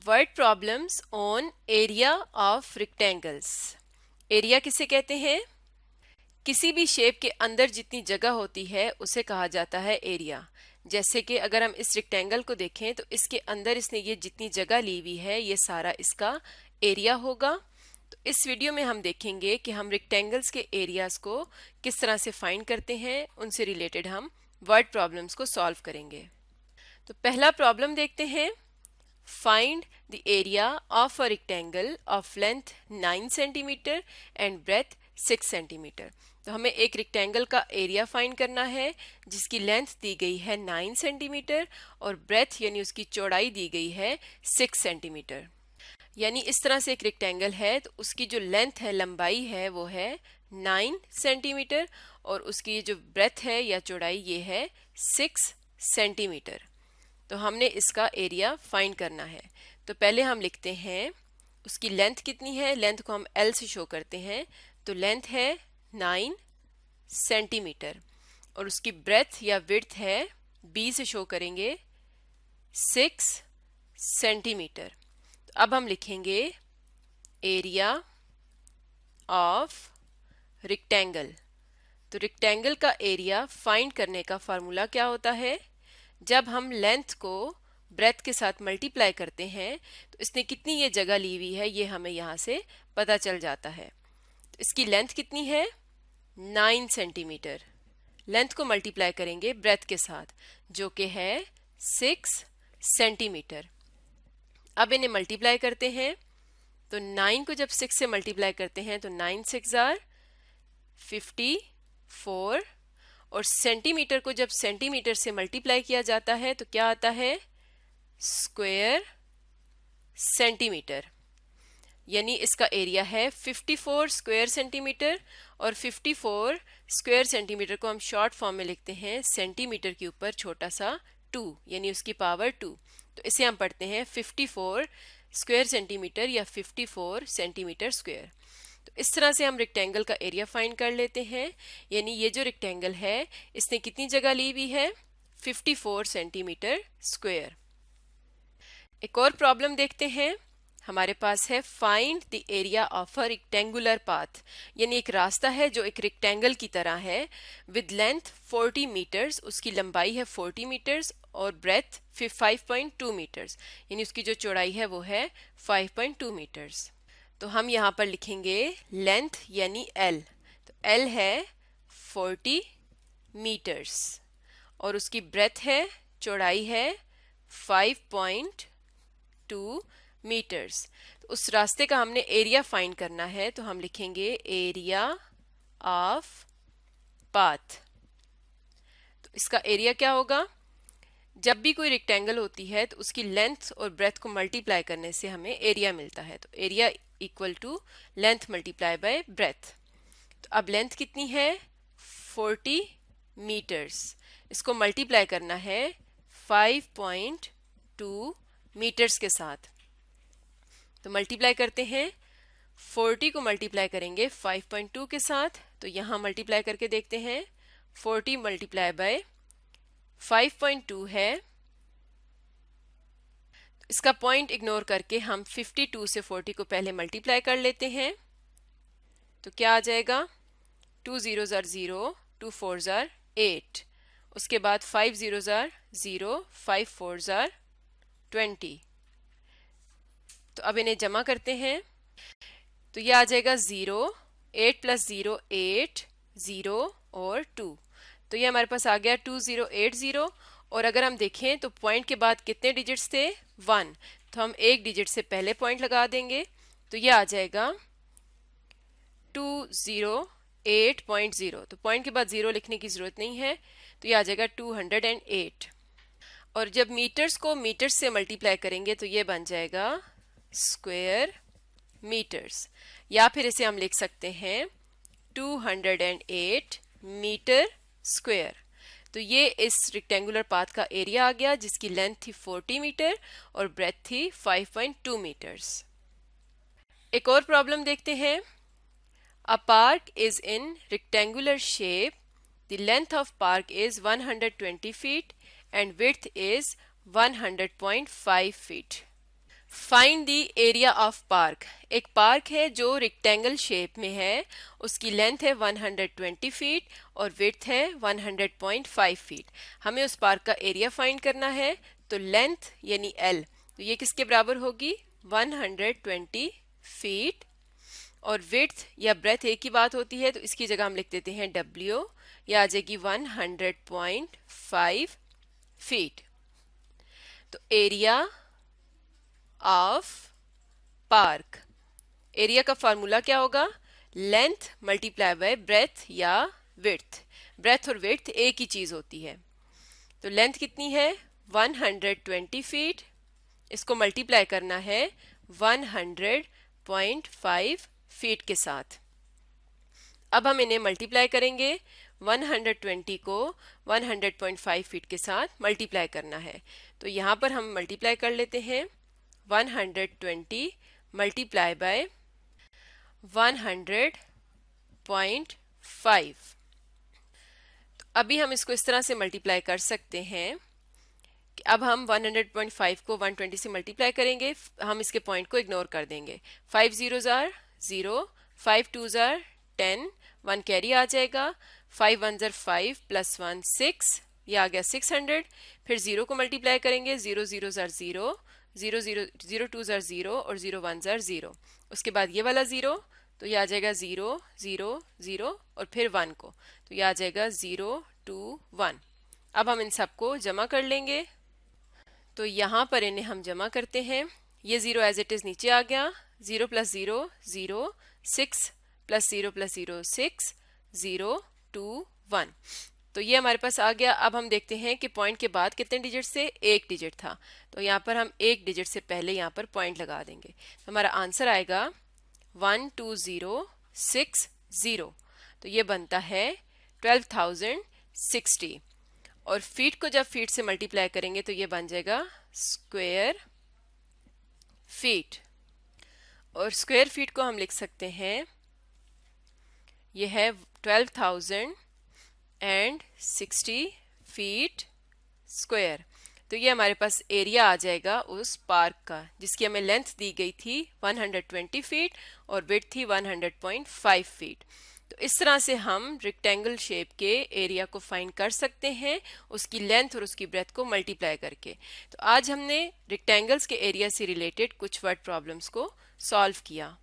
Word problems on area of rectangles. Area किसे कहते हैं? किसी भी शेप के अंदर जितनी जगह होती है उसे कहा जाता है एरिया। जैसे कि अगर हम इस रेक्टेंगल को देखें तो इसके अंदर इसने ये जितनी जगह ली हुई है ये सारा इसका एरिया होगा। तो इस वीडियो में हम देखेंगे कि हम रेक्टेंगल्स के एरियाज को किस तरह से फाइंड करते हैं, उनसे रिलेटेड हम वर्ड प्रॉब्लम्स को सॉल्व करेंगे। तो पहला प्रॉब्लम देखते हैं। Find the area of a rectangle of length 9 cm and breadth 6 cm। तो हमें एक रेक्टेंगल का एरिया फाइंड करना है जिसकी लेंथ दी गई है 9 सेंटीमीटर और ब्रेथ यानी उसकी चौड़ाई दी गई है 6 सेंटीमीटर। यानी इस तरह से एक रेक्टेंगल है तो उसकी जो लेंथ है, लंबाई है, वो है 9 सेंटीमीटर और उसकी जो ब्रेथ है या चौड़ाई ये है 6 सेंटीमीटर। तो हमने इसका एरिया फाइंड करना है। तो पहले हम लिखते हैं उसकी लेंथ कितनी है। लेंथ को हम L से शो करते हैं। तो लेंथ है 9 सेंटीमीटर और उसकी ब्रेथ या विड्थ है B से शो करेंगे 6 सेंटीमीटर। तो अब हम लिखेंगे एरिया ऑफ रेक्टेंगल। तो रेक्टेंगल का एरिया फाइंड करने का फार्मूला क्या होता है? जब हम लेंथ को ब्रेथ के साथ मल्टीप्लाई करते हैं तो इसने कितनी ये जगह ली हुई है ये हमें यहाँ से पता चल जाता है। तो इसकी लेंथ कितनी है? 9 सेंटीमीटर। लेंथ को मल्टीप्लाई करेंगे ब्रेथ के साथ जो कि है 6 सेंटीमीटर। अब इन्हें मल्टीप्लाई करते हैं तो 9 को जब 6 से मल्टीप्लाई करते हैं तो 9 6 आर 54 और सेंटीमीटर को जब सेंटीमीटर से मल्टीप्लाई किया जाता है तो क्या आता है? Square centimetre. यानी इसका एरिया है 54 स्क्वायर सेंटीमीटर और 54 स्क्वायर सेंटीमीटर को हम शॉर्ट फॉर्म में लिखते हैं सेंटीमीटर के ऊपर छोटा सा 2 यानी उसकी पावर 2। तो इसे हम पढ़ते हैं 54 स्क्वायर सेंटीमीटर या 54 सेंटीमीटर स्क्वायर। तो इस तरह से हम रेक्टेंगल का एरिया फाइंड कर लेते हैं। यानी ये जो रेक्टेंगल है इसने कितनी जगह ली हुई है? 54 सेंटीमीटर स्क्वायर। एक और प्रॉब्लम देखते हैं। हमारे पास है find the area of a rectangular path. यानी एक रास्ता है जो एक रेक्टेंगल की तरह है विद लेंथ 40 मीटर्स। उसकी लंबाई है 40 मीटर्स और ब्रेथ 5.2 मीटर्स। यानी उसकी जो चौड़ाई है वो है 5.2 मीटर्स। तो हम यहाँ पर लिखेंगे लेंथ यानी L। तो L है 40 मीटर्स और उसकी ब्रेथ है, चौड़ाई है 5.2 मीटर्स। तो उस रास्ते का हमने एरिया फाइंड करना है तो हम लिखेंगे एरिया ऑफ पाथ। तो इसका एरिया क्या होगा? जब भी कोई रेक्टेंगल होती है तो उसकी लेंथ और ब्रेथ को मल्टीप्लाई करने से हमें एरिया मिलता है। तो area equal to length multiply by breadth. तो अब लेंथ कितनी है? 40 मीटर्स। इसको मल्टीप्लाई करना है 5.2 मीटर्स के साथ। तो मल्टीप्लाई करते हैं। 40 को मल्टीप्लाई करेंगे 5.2 के साथ तो यहाँ मल्टीप्लाई करके देखते हैं। 40 मल्टीप्लाई बाय 5.2 है। इसका पॉइंट इग्नोर करके हम 52 से 40 को पहले मल्टीप्लाई कर लेते हैं। तो क्या आ जाएगा? 2 zeros are 0, 2 4s are 8। उसके बाद 5 zeros are 0, 5 4s are 20। तो अब इन्हें जमा करते हैं तो यह आ जाएगा 0, 8 + 0 8, 0 और 2। तो ये हमारे पास आ गया 2080। और अगर हम देखें तो पॉइंट के बाद कितने डिजिट्स थे? 1। तो हम एक डिजिट से पहले पॉइंट लगा देंगे तो ये आ जाएगा 208.0। तो पॉइंट के बाद 0 लिखने की ज़रूरत नहीं है तो ये आ जाएगा 208। और जब मीटर्स को मीटर्स से मल्टीप्लाई करेंगे तो ये बन जाएगा स्क्वायर मीटर्स। या फिर इसे हम लिख सकते हैं 208 मीटर स्क्वायर। तो ये इस रेक्टेंगुलर पाथ का एरिया आ गया जिसकी लेंथ थी 40 मीटर और ब्रेथ थी 5.2 मीटर्स। एक और प्रॉब्लम देखते हैं। A park is in rectangular shape. The length of park is 120 feet and width is 100.5 feet. Find the area of park. एक पार्क है जो रेक्टेंगल शेप में है, उसकी लेंथ है 120 फीट और विड्थ है 100.5 फीट। हमें उस पार्क का एरिया फाइंड करना है। तो लेंथ यानी L, तो ये किसके बराबर होगी? 120 फीट। और विड्थ या ब्रेथ एक ही बात होती है, तो इसकी जगह हम लिख देते हैं W, या आ जाएगी 100.5 फीट। तो एरिया ऑफ पार्क, एरिया का फार्मूला क्या होगा? लेंथ मल्टीप्लाई बाय ब्रेथ या विड्थ। ब्रेथ और विड्थ एक ही चीज होती है। तो लेंथ कितनी है? 120 फीट। इसको मल्टीप्लाई करना है 100.5 फीट के साथ। अब हम इन्हें मल्टीप्लाई करेंगे। 120 को 100.5 फीट के साथ मल्टीप्लाई करना है। तो यहाँ पर हम मल्टीप्लाई कर लेते हैं। 120 मल्टीप्लाई बाय 100.5। तो अभी हम इसको इस तरह से मल्टीप्लाई कर सकते हैं कि अब हम 100.5 को 120 से मल्टीप्लाई करेंगे। हम इसके पॉइंट को इग्नोर कर देंगे। 5 zeros are 0, 5 twos are 10, 1 carry आ जाएगा। 5 ones are 5 प्लस 1 6, ये आ गया 600। फिर 0 को मल्टीप्लाई करेंगे। 0 zeros are 0, 0 twos are 0 और 0 ones are 0। उसके बाद ये वाला 0, तो ये आ जाएगा 0 0 0 और फिर 1 को, तो ये आ जाएगा 0 2 1। अब हम इन सबको जमा कर लेंगे। तो यहाँ पर इन्हें हम जमा करते हैं। ये 0 एज इट इज नीचे आ गया। 0 प्लस 0 0, 6 प्लस 0 प्लस 0 6, 0 2 1। तो ये हमारे पास आ गया। अब हम देखते हैं कि पॉइंट के बाद कितने डिजिट से? एक डिजिट था, तो यहाँ पर हम एक डिजिट से पहले यहाँ पर पॉइंट लगा देंगे। तो हमारा आंसर आएगा 12060। तो ये बनता है 12,060। और फीट को जब फीट से मल्टीप्लाई करेंगे तो ये बन जाएगा स्क्वायर फीट। और स्क्वायर फीट को हम लिख सकते हैं, ये है 12,060 फीट स्क्वायर। तो ये हमारे पास एरिया आ जाएगा उस पार्क का, जिसकी हमें लेंथ दी गई थी 120 फीट और विड्थ थी 100.5 फीट। तो इस तरह से हम रेक्टेंगल शेप के एरिया को फाइंड कर सकते हैं, उसकी लेंथ और उसकी ब्रेथ को मल्टीप्लाई करके। तो आज हमने रेक्टेंगल्स के एरिया से रिलेटेड कुछ वर्ड प्रॉब्लम्स को सॉल्व किया।